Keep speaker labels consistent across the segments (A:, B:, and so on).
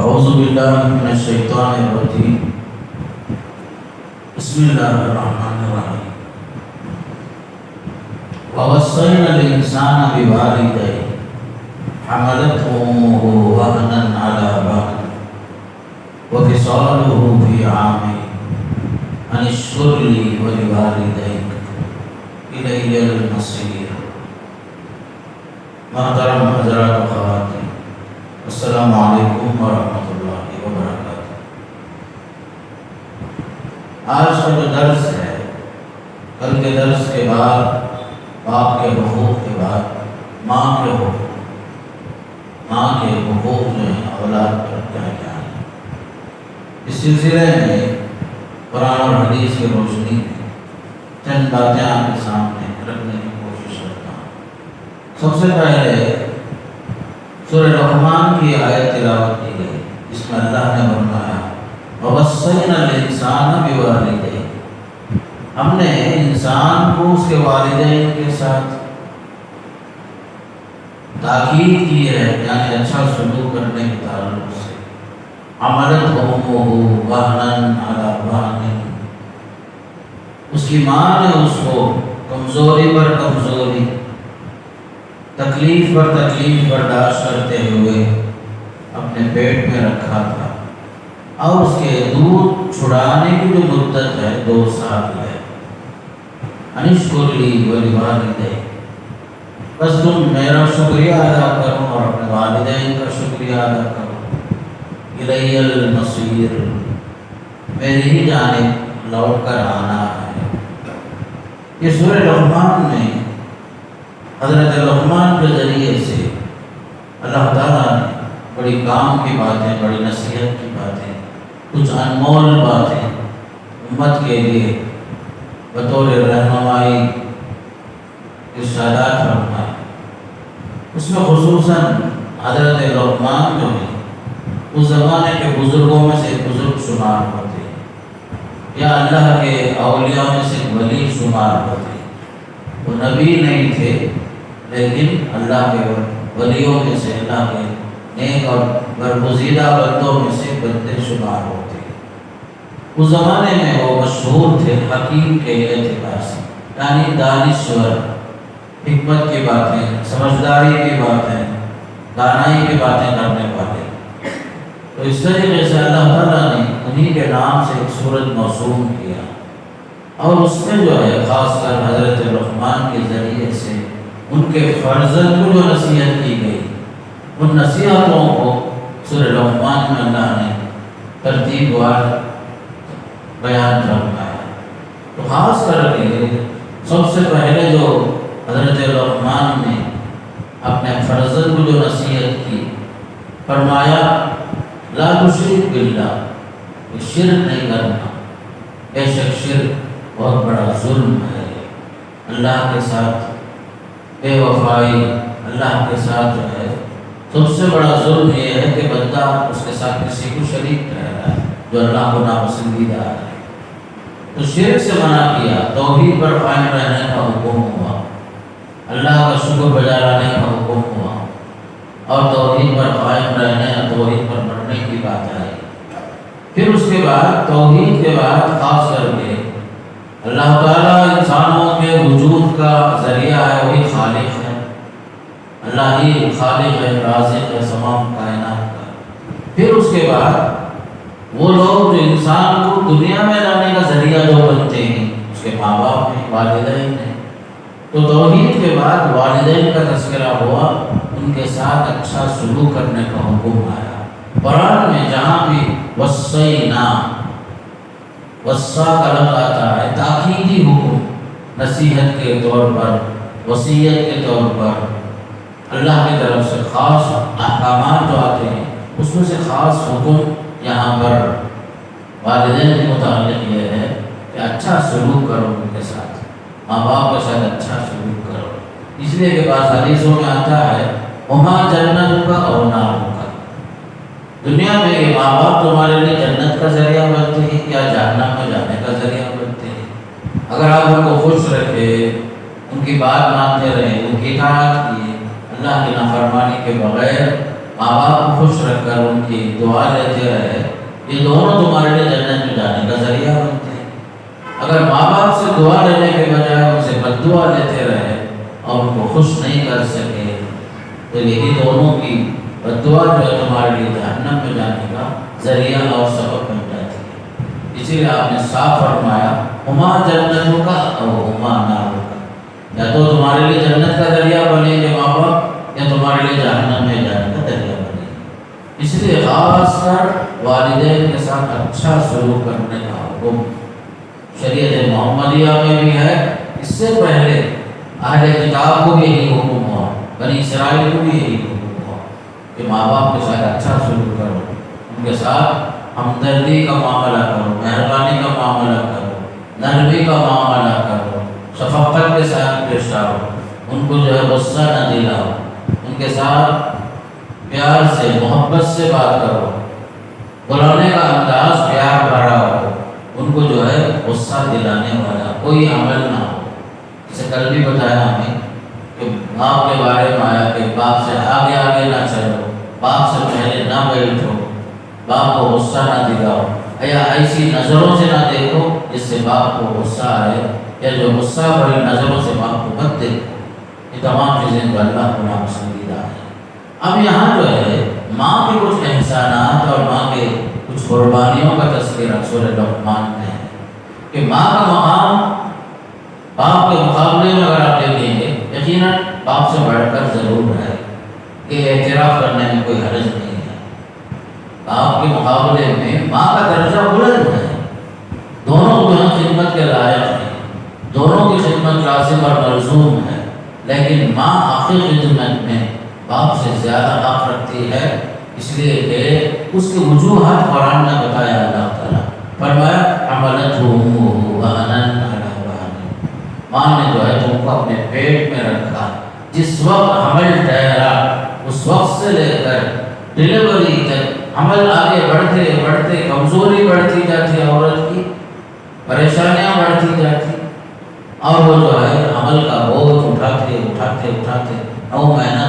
A: اعوذ باللہ من الشیطان الرجیم بسم اللہ الرحمن الرحیم ووصینا الانسان بوالدیہ حملته امه وهنا على وهن وفصاله في عامين ان اشكر لي ولوالديك الي المصير. محترم حضرات و خواتین، السلام علیکم ورحمۃ اللہ وبرکاتہ. آج کا جو درس ہے، کل کے درس کے بعد باپ کے حقوق کے بعد ماں کے حقوق جو ہیں اولاد پر کیا کیا ہے، اس سلسلے میں قرآن اور حدیث کی روشنی میں چند باتیں آپ کے سامنے رکھنے کی کوشش کرتا ہوں. سب سے پہلے سورہ لقمان کی آیت تلاوت کی گئی، جس میں اللہ نے فرمایا وَوَصَّيْنَا الْإِنسَانَ بِوَالِدَيْهِ، ہم نے انسان کو اس کے والدین کے ساتھ تاکید کی ہے، یعنی اچھا سلوک کرنے کے تعلق سے. حملته أمه وهنا على وهن، اس کی ماں نے اس کو کمزوری پر کمزوری، تکلیف پر تکلیف برداشت کرتے ہوئے اپنے پیٹ میں رکھا تھا، اور اس کے دودھ چھڑانے کی جو مدت ہے 2 سال ہے. ان اشکر لی ولوالدیک، بس تم میرا شکریہ ادا کرو اور اپنے والدین کا شکریہ ادا کرو. الی المصیر، میری ہی جانب لوٹ کر آنا ہے. یہ سورہ لقمان میں حضرت لقمان کے ذریعے سے اللہ تعالیٰ نے بڑی کام کی باتیں، بڑی نصیحت کی باتیں، کچھ انمول باتیں امت کے لیے بطور رہنمائی ارشادات فرمائے. اس میں خصوصاً حضرت لقمان جو ہے اس زمانے کے بزرگوں میں سے بزرگ شمار ہوتے، یا اللہ کے اولیاء میں سے ولی شمار ہوتے. وہ نبی نہیں تھے، لیکن اللہ کے ولیوں میں سے، اللہ کے نیک اور برگزیدہ بندوں میں سے بندے شمار ہوتے. اس زمانے میں وہ مشہور تھے حکیم کے اعتبار سے، یعنی دانشور، حکمت کی باتیں، سمجھداری کی باتیں، دانائی کی باتیں کرنے والے. تو اس طریقے سے اللہ تعالیٰ نے انہی کے نام سے ایک سورت موسوم کیا، اور اس میں جو ہے خاص کر حضرت لقمان کے ذریعے سے ان کے فرزند کو جو نصیحت کی گئی، ان نصیحتوں کو سورہ لقمان میں اللہ نے ترتیب وار بیان فرمایا. تو خاص کر کے سب سے پہلے جو حضرت لقمان نے اپنے فرزند کو جو نصیحت کی، فرمایا لا تشرک باللہ، شرک نہیں کرنا، بے شک شرک بہت بڑا ظلم ہے. اللہ کے ساتھ بے وفائی، اللہ کے ساتھ جو ہے سب سے بڑا ظلم یہ ہے کہ بندہ اس کے ساتھ کسی کو شریک ٹھہرا ہے جو اللہ کو ناپسندیدہ ہے. تو شرک سے منع کیا، توحید پر قائم رہنے کا حکم ہوا، اللہ کا شکر بجا لانے کا حکم ہوا، اور توحید پر قائم رہنے اور توحید پر بڑھنے کی بات آئی. پھر اس کے بعد توحید کے بعد خاص کر کے اللہ تعالیٰ انسانوں کے وجود کا ذریعہ ہے، وہی خالق ہے. اللہ ہی خالق ہے، رازق ہے تمام کائنات کا. پھر اس کے بعد وہ لوگ جو انسان کو دنیا میں لانے کا ذریعہ جو بنتے ہیں، اس کے ماں باپ ہیں، والدین ہیں. تو توحید کے بعد والدین کا تذکرہ ہوا، ان کے ساتھ اچھا سلوک کرنے کا حکم آیا. قرآن میں جہاں بھی وصینا، وصا کا لفظ آتا ہے تاکیدی حکم، نصیحت کے طور پر، وصیت کے طور پر، اللہ کی طرف سے خاص احکامات جو آتے ہیں اس میں سے خاص حکم یہاں پر والدین کے متعلق یہ ہے کہ اچھا سلوک کرو، ان کے ساتھ ماں باپ کے ساتھ اچھا سلوک کرو. اس لیے کہ بعض حدیثوں میں آتا ہے وہاں جنت کا اور نار کا، دنیا میں یہ ماں باپ تمہارے لیے جنت کا ذریعہ بنتے ہیں یا جہنم میں جانے کا ذریعہ بنتے ہیں. اگر آپ ان کو خوش رکھے، ان کی بات مانتے رہے، ان کی اطاعت کیے، اللہ کی نافرمانی کے بغیر، ماں باپ کو خوش رکھ کر ان کی دعا لیتے رہے، یہ دونوں تمہارے لیے جنت میں جانے کا ذریعہ بنتے ہیں۔ اگر ماں باپ سے دعا لینے کے بجائے ان سے بد دعا لیتے رہے اور ان کو خوش نہیں کر سکے تو یہی دونوں کی بد دعا جو ہے تمہارے لیے جہنم میں جانے کا ذریعہ اور سبب بن جاتی ہے۔ اسی لیے آپ نے صاف فرمایا ہما جنتوں کا اور ہما ناروں کا، یا تو تمہارے لیے جنت کا ذریعہ بنے گے ماں باپ، یا تمہارے لیے جہنم میں جانے کا ذریعہ بنے گے۔ اس لیے خاص کر والدین کے ساتھ اچھا سلوک کرنے کا حکم شریعت محمدیہ میں بھی ہے۔ اس سے پہلے اہل کتاب کو بھی یہی حکم ہوا، بنی اسرائیل کو بھی یہی حکم ہوا کہ ماں باپ کے ساتھ اچھا سلوک کرو، ان کے ساتھ ہمدردی کا معاملہ کرو، مہربانی کا معاملہ کرو، نرمی کا معاملہ کرو، شفقت کے ساتھ پیش آؤ، ان کو جو ہے غصہ نہ دلاؤ، ان کے ساتھ پیار سے محبت سے بات کرو، بلانے کا انداز پیار بھرا ہو، ان کو جو ہے غصہ دلانے والا کوئی عمل نہ ہو۔ جسے کل بھی بتایا ہمیں کہ باپ کے بارے میں آیا کہ باپ سے آگے آگے نہ چلو، باپ سے پہلے نہ بیٹھو، باپ کو غصہ نہ دلاؤ، یا ایسی نظروں سے نہ دیکھو جس سے باپ کو غصہ آئے، یا جو غصہ بڑی نظروں سے باپ کو مت دیکھو۔ یہ تمام چیزیں جو اللہ کو ناپسندیدہ ہیں۔ اب یہاں جو ہے ماں کے کچھ احسانات اور ماں کے کچھ قربانیوں کا تذکرہ سورہ لقمان میں ہے کہ ماں کا مقام باپ کے مقابلے میں اگر آپ دیکھیں گے یقیناً باپ سے بڑھ کر ضرور ہے، کہ اعتراف کرنے میں کوئی حرج نہیں ہے۔ باپ کے مقابلے میں ماں کا درجہ بلند ہے، دونوں جو ہے خدمت کے لائق ہیں، دونوں کی خدمت لازم اور ملزوم ہے، لیکن ماں آخری خدمت میں باپ سے زیادہ حق رکھتی ہے، اس لیے کہ اس کی وجوہات قرآن نے بتایا۔ اللہ تعالیٰ فرمایا حملتہ امہ وہنا علی وہن، ماں نے جو ہے تم کو اپنے پیٹ میں رکھا، جس وقت حمل ٹھہرا اس وقت سے لے کر ڈلیوری تک حمل آگے بڑھتے بڑھتے کمزوری بڑھتی جاتی، عورت کی پریشانیاں بڑھتی جاتی، اور وہ جو ہے حمل کا بوجھ اٹھاتے اٹھاتے اٹھاتے 9 مہینہ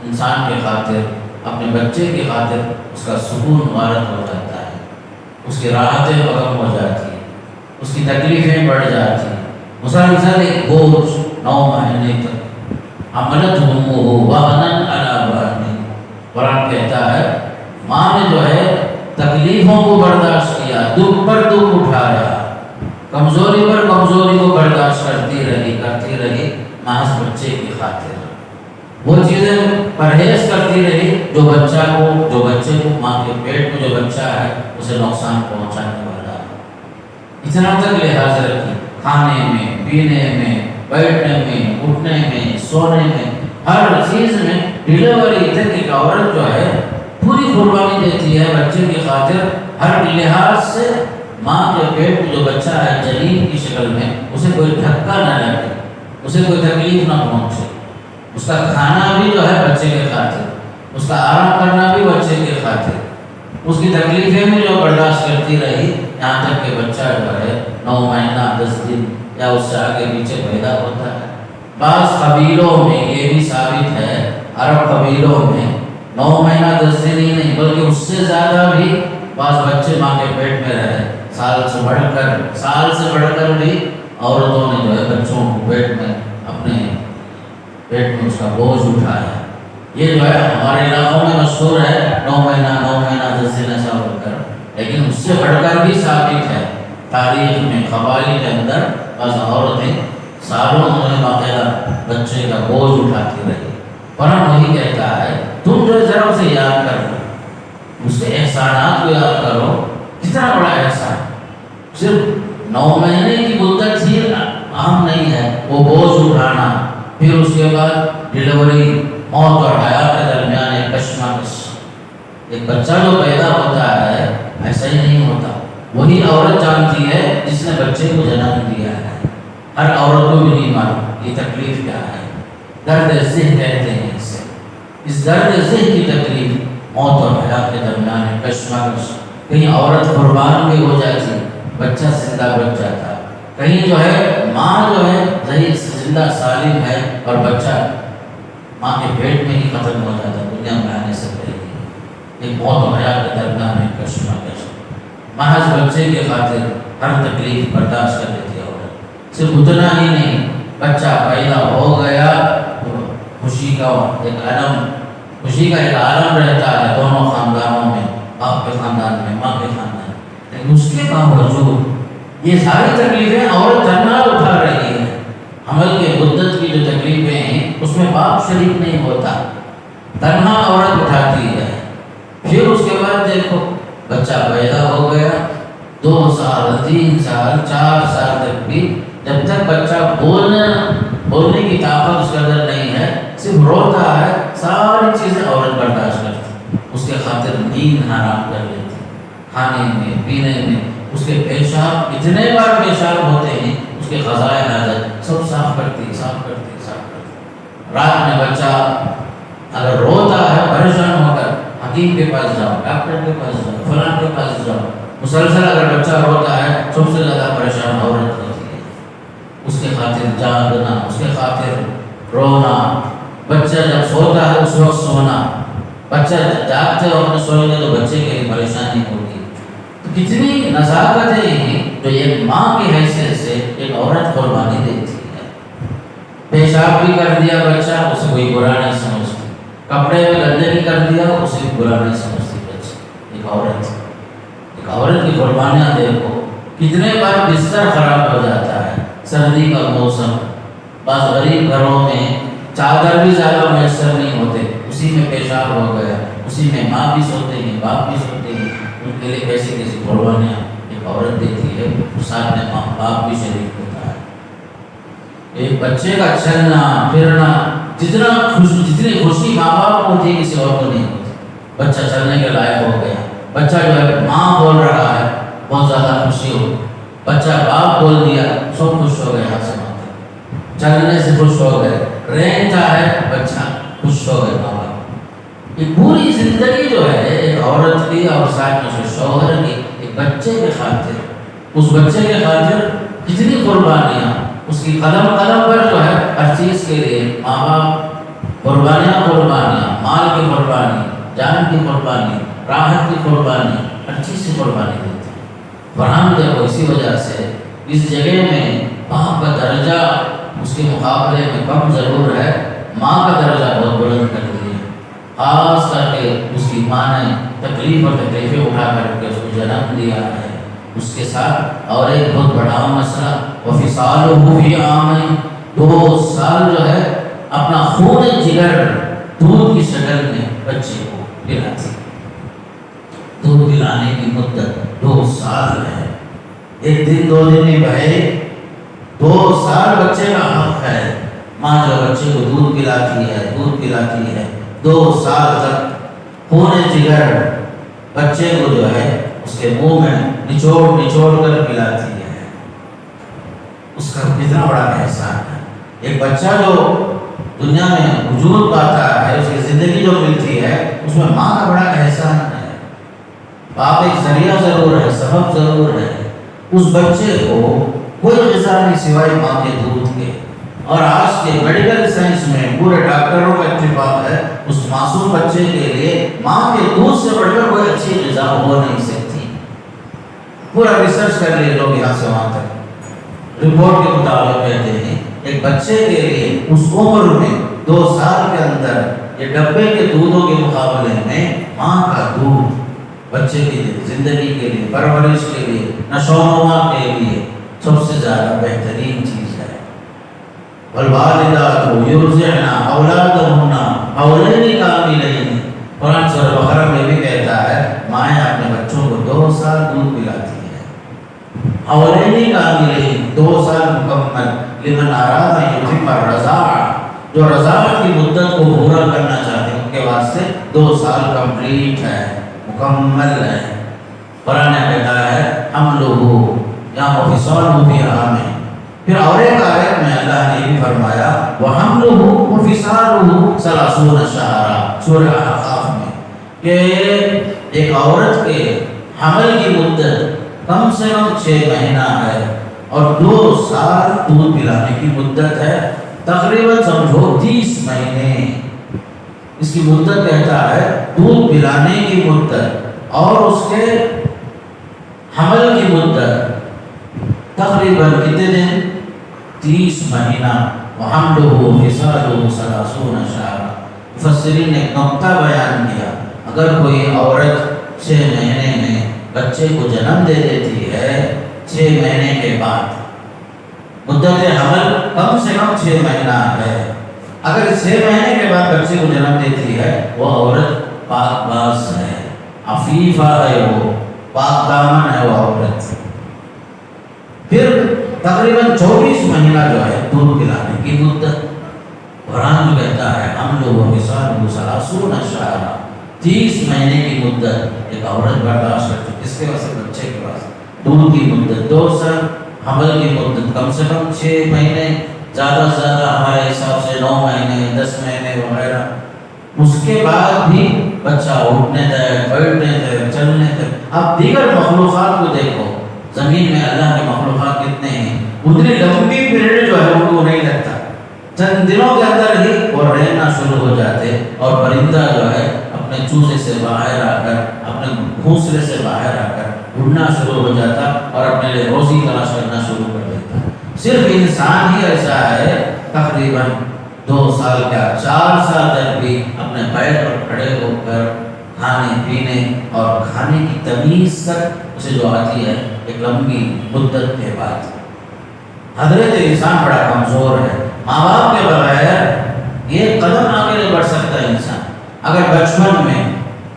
A: انسان کے خاطر، اپنے بچے کی خاطر اس کا سکون غارت ہو جاتا ہے، اس کی راحتیں ختم ہو جاتی ہیں، اس کی تکلیفیں بڑھ جاتی ہیں، مسلسل ایک بوجھ 9 مہینے تک۔ حملتہ امہ وہنا علی وہن، قرآن کہتا ہے ماں نے جو ہے تکلیفوں کو برداشت کیا، دکھ پر دکھ اٹھایا، کمزوری پر کمزوری کو برداشت کرتی رہی محض بچے کی خاطر، وہ چیزیں پرہیز کرتی رہی جو بچے کو ماں کے پیٹ میں جو بچہ ہے اسے نقصان پہنچانے والا ہے۔ اتنا تک لحاظ رکھی، کھانے میں، پینے میں، بیٹھنے میں، اٹھنے میں، سونے میں، ہر چیز میں ڈلیوری تک ایک عورت جو ہے پوری قربانی دیتی ہے بچے کی خاطر، ہر لحاظ سے ماں کے پیٹ میں جو بچہ ہے جنین کی شکل میں، اسے کوئی دھکا نہ لگے، اسے کوئی تکلیف نہ پہنچے، اس کا کھانا بھی جو ہے بچے کے خاطر، اس کا آرام کرنا بھی بچے کے خاطر، اس کی تکلیفیں بھی جو برداشت کرتی رہی، یہاں تک کہ بچہ جو ہے 9 مہینہ 10 دن یا اس سے آگے پیچھے پیدا ہوتا ہے۔ بعض قبیلوں میں یہ بھی ثابت ہے، عرب قبیلوں میں 9 مہینہ 10 دن ہی نہیں بلکہ اس سے زیادہ بھی بعض بچے ماں کے پیٹ میں رہے، سال سے بڑھ کر بھی عورتوں نے جو ہے بچوں کو پیٹ میں اپنے پیٹ میں اس کا بوجھ اٹھایا۔ یہ جو ہے ہمارے علاقوں میں مشہور ہے 9 مہینہ 10 دن ایسا ہو کر، لیکن اس سے بڑھ کر بھی ثابت ہے تاریخ میں قبائل کے اندر بعض عورتیں سالوں میں باقاعدہ بچے کا بوجھ اٹھاتی رہی۔ قرآن وہی کہتا ہے تم جو ذرا اسے یاد کرو، اس کے احسانات کو یاد کرو، کتنا بڑا احسان، صرف 9 مہینے کی مدت ہی اہم نہیں ہے، وہ بوجھ اٹھانا، پھر اس کے بعد ڈلیوری، موت اور حیات کے درمیان ایک کشمکش، ایک بچہ جو پیدا ہوتا ہے ایسا ہی نہیں ہوتا، وہی عورت جانتی ہے جس نے بچے کو جنم دیا ہے، ہر عورت کو بھی نہیں معلوم یہ تکلیف کیا ہے، درد ذہن کہتے ہیں اسے، اس درد ذہن کی تکلیف موت اور حیات کے درمیان ایک کشمکش، کہیں عورت قربان بھی ہو جاتی، بچہ زندہ بچ جاتا، کہیں جو ہے ماں جو ہے زندہ سالم ہے اور بچہ ماں کے پیٹ میں ہی ختم ہو جاتا دنیا میں آنے سے پہلے۔ ایک موت و حیات کے درمیان ایک کشمکش، محض بچے کے خاطر ہر تکلیف برداشت کر لیتی ہے عورت۔ صرف اتنا ہی نہیں، بچہ پیدا ہو گیا تو خوشی کا ایک عالم رہتا ہے دونوں خاندانوں میں، باپ کے خاندان میں، ماں کے خاندان میں، لیکن اس کے باوجود یہ ساری تکلیفیں عورت تنہا اٹھا رہی ہے۔ حمل کے مدت کی جو تکلیفیں ہیں اس میں باپ شریک نہیں ہوتا، تنہا عورت اٹھاتی ہے۔ پھر اس کے بعد دیکھو بچہ پیدا ہو گیا، 2 سال 3 سال 4 سال تک بھی جب تک بچہ بولنے کی طاقت اس کے اندر نہیں ہے، صرف روتا ہے، ساری چیزیں عورت برداشت کرتی، اس کے خاطر نیند حرام کر لیتی، کھانے میں پینے میں، اس کے پیشاب اتنے بار پیشاب ہوتے ہیں، اس کے خزائن حاجت سب صاف کرتی۔ رات میں بچہ اگر روتا ہے پریشان ہو کر حکیم کے پاس جاؤ، ڈاکٹر کے پاس جاؤ، فلاں کے پاس جاؤ، مسلسل اگر بچہ روتا ہے سب سے زیادہ پریشان عورت ہوتی ہے، اس کے خاطر جاگنا، اس کے خاطر رونا، بچہ جب سوتا ہے اس وقت سونا، بچہ جاگتے وقت سوئے گا تو بچے کے لیے پریشانی ہوگی۔ تو کتنی نزاکتیں ہیں جو ایک ماں کی حیثیت سے ایک عورت قربانی دیتی ہے۔ پیشاب بھی کر دیا بچہ، اسے کوئی برا نہیں سمجھتی، کپڑے میں گندگی کر دیا اسے برا نہیں سمجھتی بچہ۔ ایک عورت کی قربانیاں دیکھو، کتنے بار بستر خراب ہو جاتا ہے، سردی کا موسم، بعض غریب گھروں میں چادر بھی زیادہ میسر نہیں ہوتے، اسی میں پیشاب ہو گیا، اسی میں ماں بھی سوتے ہیں، باپ بھی سوتے ہیں، ان کے لیے کیسی قربانیاں ایک عورت دیتی ہے، ساتھ میں ماں باپ بھی شریک ہوتا ہے۔ ایک بچے کا چلنا پھرنا، جتنی خوشی ماں باپ کو ہوتی ہے کسی اور کو نہیں ہوتی۔ بچہ چلنے کے لائق ہو گیا، بچہ جو ہے ماں بول رہا ہے بہت زیادہ خوشی ہو، بچہ باپ بول دیا سب خوش ہو گئے، ہاتھ سے ماں چلنے سے خوش ہو گئے، رینگتا ہے بچہ خوش ہو گئے ماں باپ۔ یہ پوری زندگی جو ہے ایک عورت کی اور ساتھ میں اس شوہر کی ایک بچے کے خاطر، اس بچے کے خاطر کتنی قربانیاں، اس کی قدم قدم پر جو ہے ہر چیز کے لیے ماں باپ قربانیاں، مال کی قربانی، جان کی قربانی، راحت کی قربانی، ہر چیز کی قربانی دیتے ہیں۔ اور ہم دیکھو اسی وجہ سے اس جگہ میں باپ کا درجہ اس کے مقابلے میں کم ضرور ہے، ماں کا درجہ بہت بلند کر دیا، خاص کر کے اس کی ماں نے تکلیف اور تکلیفیں اٹھا کر کے اس کو جنم دیا ہے۔ اس کے ساتھ اور ایک بہت بڑا مسئلہ وفصالہ فی عامین، 2 سال جو ہے اپنا خون جگر دودھ کی شکل میں بچے کو پلاتی، دودھ پلانے کی مدت 2 سال ہے، ایک دن 2 دن میں بہے، 2 سال بچے کا حق ہے، ماں جو بچے کو دودھ پلاتی ہے 2 سال تک خون جگر بچے کو جو ہے اس کے منہ میں نچوڑ کر پلاتی ہے۔ اس کا کتنا بڑا احسان ہے۔ ایک بچہ جو دنیا میں وجود پاتا ہے، اس کی زندگی جو ملتی ہے، اس میں ماں کا بڑا احسان ہے۔ باپ ایک ذریعہ ضرور ہے، سبب ضرور ہے، اس بچے کو کوئی غذا نہیں سوائے ماں کے دودھ کے۔ اور آج کے میڈیکل سائنس میں پورے ڈاکٹروں کا اتفاق ہے، اس معصوم بچے کے لیے ماں کے دودھ سے بڑھ کر کوئی اچھی غذا ہو نہیں سکتی۔ پورا ریسرچ کر لیے لوگ یہاں سے وہاں تک، رپورٹ کے مطابق کہتے ہیں ایک بچے کے لیے اس عمر میں 2 سال کے اندر یہ ڈبے کے دودھوں کے مقابلے میں ماں کا دودھ بچے کی زندگی کے لیے، پرورش کے لیے، نشو و نما کے لیے سب سے زیادہ بہترین چیز ہے۔ والوالدات یرضعن اولادهن حولین کاملین، قرآن سورہ بقرہ میں بھی کہتا ہے مائیں اپنے بچوں کو 2 سال دودھ پلاتی ہے، حولین کاملین 2 سال مکمل، لمن اراد ان یتم الرضاعہ، جو رضاعت کی مدت کو پورا کرنا چاہتے ہیں ان کے واسطے 2 سال کمپلیٹ ہے، مکمل ہے۔ قرآن کہتا ہے حملہ یا وفصالہ فی عامین۔ پھر اور ایک آیت میں اللہ نے بھی فرمایا وحملہ وفصالہ 30 شہرا، سورہ احقاف میں، کہ ایک عورت کے حمل کی مدت کم سے کم 6 مہینہ ہے اور 2 سال دودھ پلانے کی مدت ہے، تقریباً سمجھو 30 مہینے۔ اس کی مدت کہتا ہے دودھ پلانے کی مدت اور اس کے حمل کی مدت تقریباً کتنے دن؟ 30 مہینہ. وحملہ فصالہ 30 شہرا. مفسرین نے ایک نقطہ بیان کیا، اگر کوئی عورت 6 مہینے میں بچے کو جنم دے دیتی ہے، 6 مہینے کے بعد مدت حمل کم سے کم 6 مہینہ ہے. اگر 6 مہینے کے بعد بچے کو جنم دیتی ہے، وہ عورت پاک باز ہے، عفیفہ ہے، وہ پاک دامن ہے وہ عورت. پھر تقریباً 24 مہینہ جو ہے دودھ پلانے کی مدت. قرآن جو کہتا ہے حملہ وفصالہ 30 شہرا، 30 مہینے کی مدت ایک عورت برداشت کرتی ہے. اس کے واسطے بچے کے پاس دودھ کی مدت 2 سال، حمل کی مدت کم سے کم 6 مہینے، زیادہ سے زیادہ ہمارے حساب سے 9 مہینے 10 مہینے وغیرہ. اس کے بعد بھی بچہ اٹھنے تک، بیٹھنے تک، چلنے تک. اب دیگر مخلوقات کو دیکھو، زمین میں اللہ کے مخلوقات کتنے ہیں، اتنی لمبی پیریڈ جو ہے ان کو نہیں لگتا، چند دنوں کے اندر ہی وہ رہنا شروع ہو جاتے. اور پرندہ جو ہے اپنے چوزے سے باہر آ کر، اپنے گھونسلے سے باہر آ کر اڑنا شروع ہو جاتا اور اپنے لیے روزی تلاش کرنا شروع کر دیتا. صرف انسان ہی ایسا ہے تقریباً 2 سال کا 4 سال تک بھی اپنے پیر پر کھڑے ہو کر کھانے پینے اور کھانے کی تمیز تک اسے جو آتی ہے ایک لمبی مدت کے بعد. حضرت انسان بڑا کمزور ہے، ماں باپ کے بغیر یہ قدم آگے نہیں بڑھ سکتا انسان. اگر بچپن میں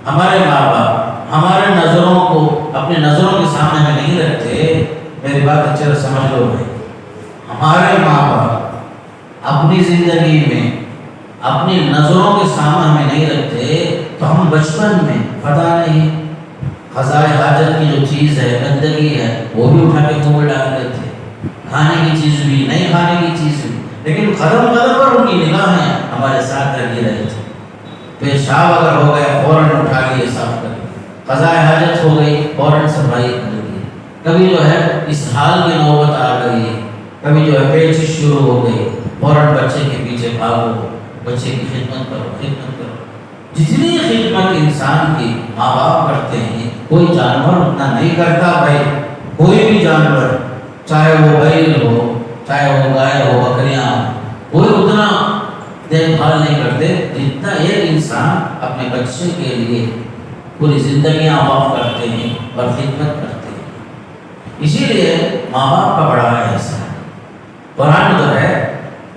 A: ہمارے ماں باپ ہمارے نظروں کو اپنے نظروں کے سامنے میں نہیں رکھتے، میری بات اچھے سے سمجھ لو بھائی، ہمارے ماں باپ اپنی زندگی میں اپنی نظروں کے سامنے ہمیں نہیں رکھتے تو ہم بچپن میں پتہ نہیں قضائے حاجت کی جو چیز ہے، گندگی ہے، وہ بھی اٹھا کے منہ میں ڈال دیتے، کھانے کی چیز بھی، نہیں کھانے کی چیز بھی. لیکن قدم قدم پر ان کی نگاہیں ہمارے ساتھ لگی رہی تھی. پیشاب اگر ہو گیا فوراً اٹھا لیے صاف کر لیے، قضائے حاجت ہو گئی فوراً صفائی کر لیے. کبھی جو ہے اس حال کی نوبت آ گئی، کبھی جو ہے پیچش شروع ہو گئی، فوراً بچے کے پیچھے بھاگو، بچے کی خدمت کرو، خدمت کرو. جتنی خدمت انسان کی ماں باپ کرتے ہیں کوئی جانور اتنا نہیں کرتا بھائی. کوئی بھی جانور، چاہے وہ بیل ہو، چاہے وہ گائے ہو، بکریاں ہو، کوئی اتنا دیکھ بھال نہیں کرتے جتنا ایک انسان اپنے بچے کے لیے پوری زندگیاں وقف کرتے ہیں اور خدمت کرتے ہیں. اسی لیے ماں باپ کا بڑا احسان ہے. قرآن جو ہے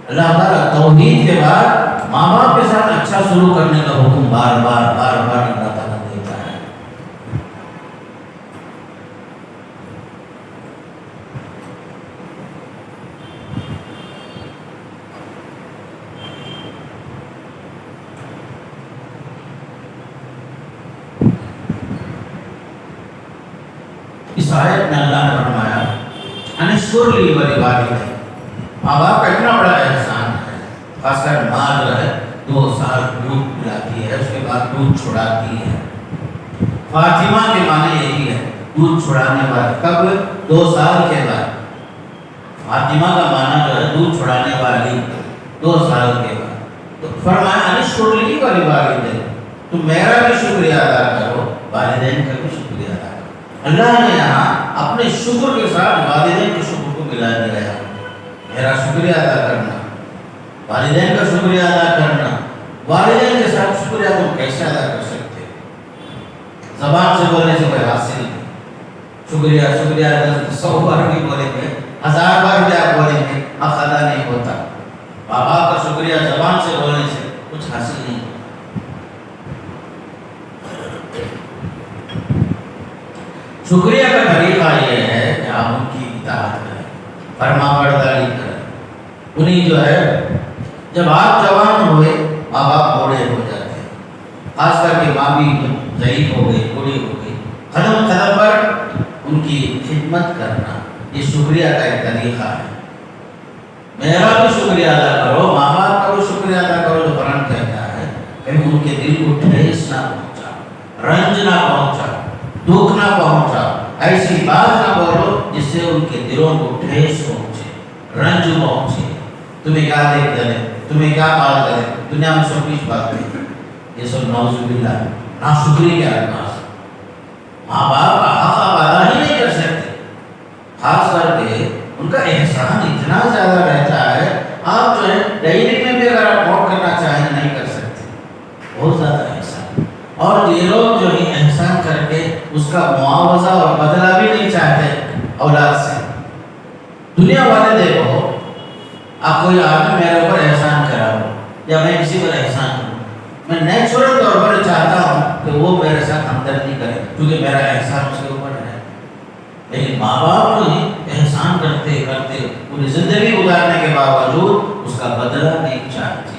A: اللہ تعالیٰ توحید کے بعد ماں باپ کے ساتھ اچھا سلوک کرنے کا حکم بار بار بار بار اللہ تعالیٰ دیتا ہے. اس آیت میں اللہ نے فرمایا انشکر لی ولوالدیک، ماں باپ کا اتنا بڑا احسان ہے. خاص کر ماں جو ہے 2 سال دودھ پلاتی ہے، اس کے بعد دودھ چھڑاتی ہے. فاطمہ کے معنی یہی ہے، دودھ چھڑانے والی. کب؟ 2 سال کے بعد. فاطمہ کا معنی جو ہے دودھ چھڑانے والی 2 سال کے بعد. تو فرمایا انشکر لی ولوالدیک، تم میرا بھی شکریہ ادا کرو، والدین کا بھی شکریہ ادا کرو. اللہ نے یہاں اپنے شکر کے ساتھ والدین کے شکر کو ملا دیا ہے. میرا شکریہ ادا کرنا، والدین کا شکریہ ادا کرنا. والدین کے ساتھ شکریہ تم کیسے ادا کر سکتے؟ زبان سے بولنے سے کوئی حاصل نہیں. شکریہ شکریہ 100 بار بھی بولیں گے، 1000 بار بھی آپ بولیں گے، ادا نہیں ہوتا. بابا کا شکریہ زبان سے بولنے سے کچھ حاصل نہیں ہوتا. شکریہ کا طریقہ یہ ہے کہ آپ ان کی اطاعت کریں، فرما برداری کریں. انہیں جو ہے جب آپ جوان ہوئے ماں باپ بوڑھے ہو جاتے ہیں، خاص کر کے ماں بھی ضعیف ہو گئی، بوڑھی ہو گئی، قدم قدم پر ان کی خدمت کرنا یہ شکریہ کا ایک طریقہ ہے. میرا بھی شکریہ ادا کرو، ماں باپ کا بھی شکریہ ادا کرو. جو قرآن کہتا ہے کہ ان کے دل کو ٹھیس نہ پہنچا، رنج نہ پہنچا، دکھ نہ پہنچا، ایسی بات نہ بولو جس سے ان کے دلوں کو ٹھیس پہنچے، رنج پہنچے. تمہیں کیا دیکھ کرے، تمہیں کیا بات کرے، دنیا میں سب کچھ بات نہیں. یہ سب نعوذ باللہ ناشکری کے الفاظ. ماں باپ کا حق آپ ادا ہی نہیں کر سکتے، خاص کر کے ان کا احسان اتنا زیادہ رہتا ہے، آپ جو ہے ڈائری میں بھی اگر آپ نوٹ کرنا چاہیں نہیں کر سکتے، بہت زیادہ احسان. اور یہ لوگ جو ہے احسان کر کے اس کا معاوضہ اور بدلہ بھی نہیں چاہتے اولاد سے. دنیا والے دیکھو، آپ کوئی آدمی میرے اوپر احسان کرا ہو یا میں کسی پر احسان کروں، میں نیچرل طور پر چاہتا ہوں کہ وہ میرے ساتھ ہمدردی کرے کیونکہ میرا احسان اس کے اوپر ہے. لیکن ماں باپ جو ہے احسان کرتے کرتے پوری زندگی گزارنے کے باوجود اس کا بدلہ نہیں چاہتے،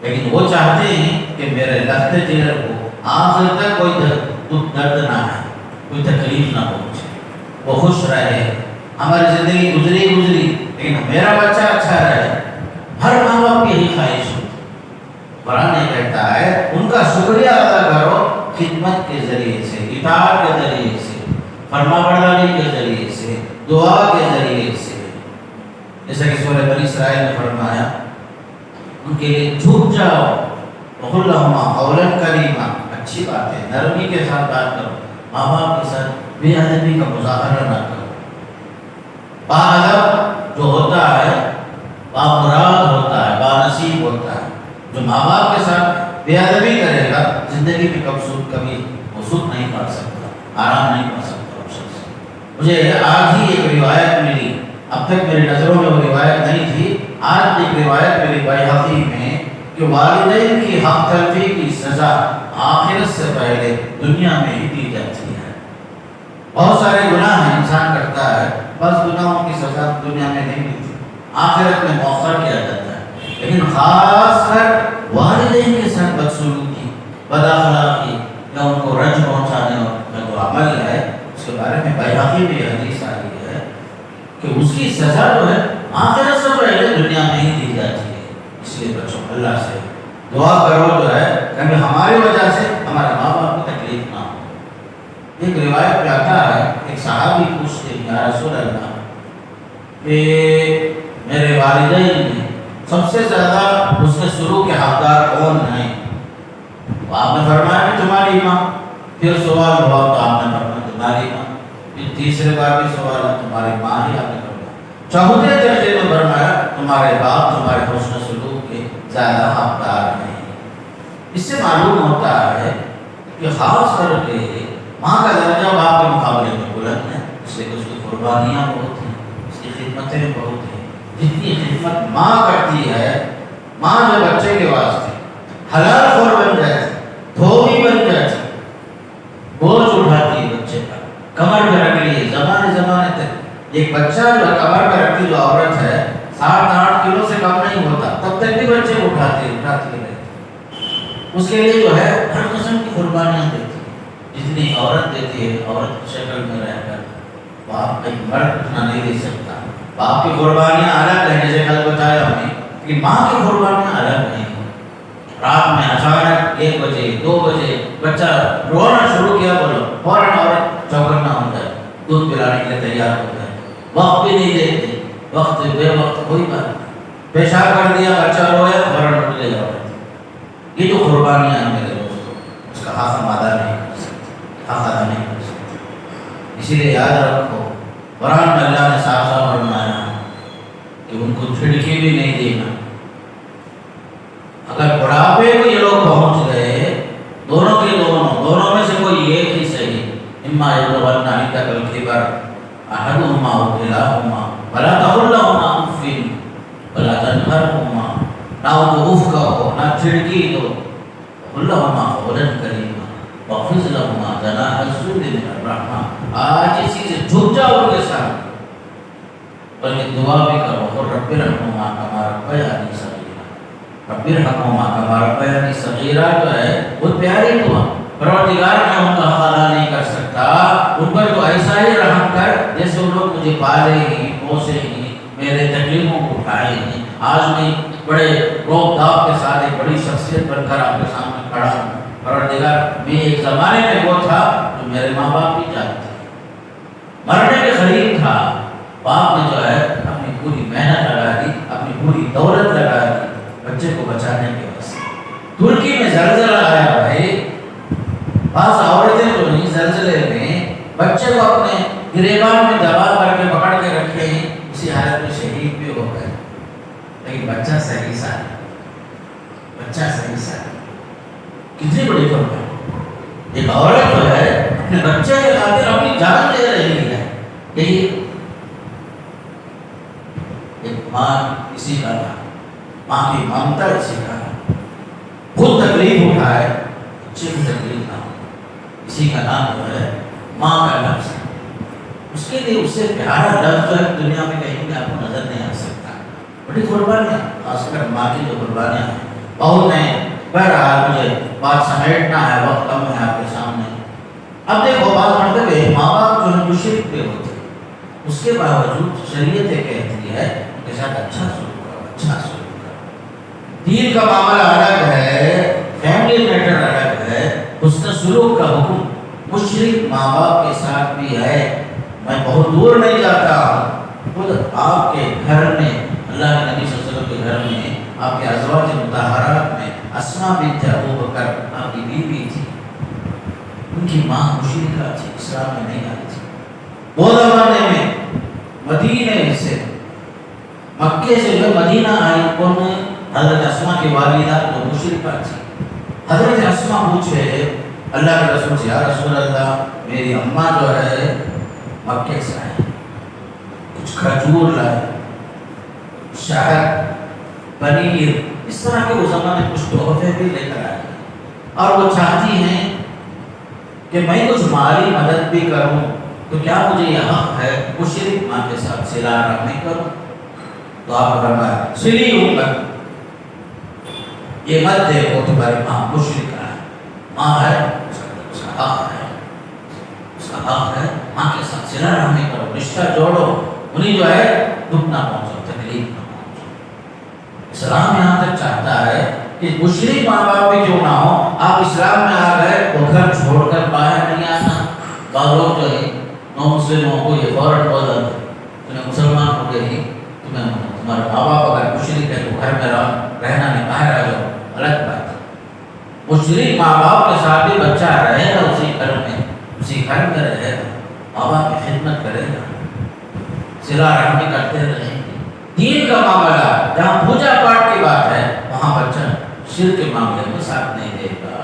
A: لیکن وہ چاہتے ہیں کہ میرے لخت جگر کو آخر تک کوئی درد نہ ہے، کوئی تکلیف نہ پہنچے، وہ خوش رہے. ہماری زندگی گزری لیکن میرا بچہ اچھا رہے. ہر ماں باپ کی یہی خواہش ہوتی. قرآن یہ کہتا ہے ان کا شکریہ ادا کرو خدمت کے ذریعے سے، اطاعت کے ذریعے سے، فرما برداری کے ذریعے سے، دعا کے ذریعے سے. جیسا کہ سورہ بنی اسرائیل نے فرمایا ان کے لیے جھک جاؤ، وقل لہما قولا کریما، اچھی بات ہے، نرمی کے ساتھ بات کرو. ماں باپ کے ساتھ بے ادبی کا مظاہرہ نہ کرو. باادب جو ہوتا ہے بامراد ہوتا ہے، بانصیب ہوتا ہے. جو ماں باپ کے ساتھ بے ادبی کرے گا زندگی میں کبھی وہ سکھ نہیں پا سکتا، آرام نہیں پا سکتا اس شخص. مجھے آج ہی ایک روایت ملی، اب تک میری نظروں میں وہ روایت نہیں تھی. آج ایک روایت میری بیہقی میں کہ والدین کی حق تلفی کی سزا آخرت سے پہلے دنیا میں ہی دی جاتی ہے. بہت سارے گناہ ہیں انسان کرتا ہے، بس گناہوں کی سزا دنیا میں نہیں ملتی، آخرت میں مؤخر کیا جاتا ہے. لیکن خاص کر والدین کے ساتھ بدسلوکی، بد اخلاقی یا ان کو رنج پہنچانے کا جو عمل ہے اس کے بارے میں بیہقی میں یہ حدیث آ رہی ہے کہ اس کی سزا جو ہے آخرت سے پہلے دنیا میں ہی دی جاتی ہے. اس لیے بچوں اللہ سے دعا کرو جو ہے کہ ہماری وجہ سے ہمارے ماں باپ کو تکلیف نہ ہو. ایک روایت میں آتا ہے ایک صحابی پوچھتے ہیں یا رسول اللہ کہ میرے والدین میں سب سے زیادہ اس کے سلوک کے حقدار کون ہیں؟ آپ نے فرمایا کہ تمہاری ماں. پھر سوال ہوا تو آپ نے فرمایا تمہاری ماں. پھر تیسرے بار بھی سوال ہے تمہاری ماں ہی. آپ نے فرمایا چوتھے درجے میں فرمایا تمہارے باپ تمہارے حسن سلوک کے زیادہ حقدار ہیں. اس سے معلوم ہوتا ہے کہ خاص کر کے ماں کا درجہ باپ کے مقابلے میں بلند ہے، اس لیے اس کی قربانیاں بہت ہیں، اس کی خدمتیں بہت ہیں. جتنی خدمت ماں کرتی ہے، ماں جو بچے کے واسطے حلال خور بن جاتی، دھوبی بن جاتی، بوجھ اٹھاتی ہے بچے کا، کمر پہ رکھ لیے زمانے تک. ایک بچہ جو کمر پہ رکھتی جو عورت ہے 7-8 کلو سے کم نہیں ہوتا، تب تک بھی بچے اٹھاتی رہتی. اس کے لیے جو ہے ہر قسم کی قربانیاں دیتی ہے. جتنی عورت دیتی ہے عورت کی شکل میں رہ کر باپ ایک مرد اتنا نہیں دے سکتا. باپ کی قربانیاں الگ ہیں، جیسے کل بتایا ہم نے کہ ماں کی قربانیاں الگ ہیں. رات میں اچانک 1 بجے 2 بجے بچہ رونا شروع کیا، بولو فوراً عورت چوکنا ہو جائے، دودھ پلانے کے لیے تیار ہو جائے. وقت بھی نہیں دیتے، وقت بے وقت کوئی بات. پیشاب کر دیا بچہ رویا فوراً اٹھ لے جاؤ. یہ جو قربانیاں ہیں میرے دوستوں، اس کا حق ہم ادا نہیں کر سکتے، حق ادا نہیں کر سکتے. اسی لیے یاد رکھو قرآن میں اللہ نے صاف فرمایا کہ ان کو چھڑکی بھی نہیں دینا. اگر بڑھاپے کو یہ لوگ پہنچ گئے، دونوں میں سے کوئی ایک ہی صحیح، اما یبلغن عندک الکبر احدهما او کلاهما فلا تقل لهما اف ولا تنهرهما، نہ ان کو اف کہو نہ چھڑکی دو. قل لهما قولا کریما واخفض لهما جناح الذل من الرحمہ، آج اسی سے جھک جاؤ ان کے سامنے، بلکہ دعا بھی کرو اور رب ارحمہما کما ربیانی صغیرا. رب ارحمہما کما ربیانی صغیرا جو ہے وہ پیاری دعا. پروردگار میں ان کا حق ادا نہیں کر سکتا، ان پر تو ایسا ہی رحم کر جیسے ان لوگ مجھے پالے ہی پوسے ہی میرے تکلیفوں کو اٹھائے ہی. آج میں بڑے روب داب کے ساتھ ایک بڑی شخصیت بن کر آپ کے سامنے کھڑا ہوں. پروردگار میں ایک زمانے میں وہ تھا جو میرے ماں باپ بھی جانتے تھے، مرنے کے قریب تھا. باپ نے جو ہے اپنی پوری محنت لگا دی، اپنی پوری دولت لگا دی بچے کو بچانے کے واسطے. ترکی میں زلزلہ آیا بھائی، بعض عورتیں تو نہیں، زلزلے میں بچے کو اپنے گریبان میں دبا کر کے پکڑ کے رکھے ہیں، اسی حالت میں شہید بھی ہو گئے، لیکن بچہ صحیح سا ہے، بچہ صحیح سا ہے۔ کتنی بڑی فرق ہے، ایک عورت جو ہے اپنے بچے کے خاطر اپنی جان دے رہی ہے، یہی ایک ماں اسی کا نام، ماں کی ممتا اسی کا نام، خود تکلیف اٹھائے بچے کی تکلیف نہ ہو، اسی کا نام جو ہے ماں کا لفظ ہے۔ اس کے لیے اس سے پیارا لفظ جو ہے دنیا میں کہیں بھی آپ کو نظر نہیں آ سکتا۔ بڑی قربانیاں، خاص کر ماں کی جو قربانیاں ہیں بہت ہیں۔ بہرحال مجھے بات سمیٹنا ہے، وقت کم ہے آپ کے سامنے۔ اب دیکھو بعض مرتبہ ماں باپ جو ہے مشرک بھی ہوتے ہیں، اس کے باوجود شریعت کہتی ہے ان کے ساتھ اچھا سلوک کرو، اچھا سلوک کرو۔ دین کا معاملہ الگ ہے، فیملی میٹر الگ ہے، حسن سلوک کا حکم مشرک ماں باپ کے ساتھ بھی ہے۔ میں بہت دور نہیں جاتا، خود آپ کے گھر میں، اللہ کے نبی صلی اللہ علیہ وسلم کے گھر میں، آپ کے ازواج مطہرات میں اسماء بنت ابو بکر آپ کی بیوی تھی، ان کی ماں مشرکہ تھی، اسلام میں نہیں آئی تھی۔ وہ زمانے میں مدینے سے، مکے سے جو مدینہ آئی، کون ہے؟ حضرت اسماء کی والدہ جو مشرکہ تھی۔ حضرت اسماء پوچھے اللہ کے رسول سے، یا رسول اللہ میری اماں جو ہے مکے سے آئے، کچھ کھجور لائے، شہد، پنیر، اس طرح کے اس زمانے کچھ تحفے بھی لے کر آئے، اور وہ چاہتی ہیں کہ میں کچھ مالی مدد بھی کروں، تو کیا مجھے یہ حق ہے مشرک ماں کے ساتھ صلہ رحمی کروں؟ تو آپ نے فرمایا سلی ہوں گا، یہ مت دیکھو تمہاری ماں مشرک ہے، ماں ہے اس کا حق ہے، اس کا حق ہے ماں کے ساتھ صلہ رحمی کرو، رشتہ جوڑو، انہیں جو ہے دکھ نہ پہنچو، تکلیف نہ پہنچو۔ اسلام یہاں تک چاہتا ہے کہ مشرک ماں باپ بھی کیوں نہ ہو، آپ اسلام میں آ گئے تو گھر چھوڑ کر باہر نہیں آنا۔ بعض لوگ جو ہے نو مسلموں کو یہ فوراً بول دیتے ہیں تمہیں مسلمان ہو گئے ہی، تمہارے ماں باپ اگر مشرک ہے تو گھر میں رہنا نہیں، باہر آ جاؤ، غلط بات ہے۔ مشرک ماں باپ کے ساتھ بھی بچہ رہے گا، اسی گھر میں رہے گا، ماں باپ کی خدمت کرے گا، صلہ رحمی کرتے رہیں گے۔ دین کا معاملہ جہاں پوجا پاٹ کی بات ہے وہاں بچہ شرک کے معاملے میں ساتھ نہیں دے گا،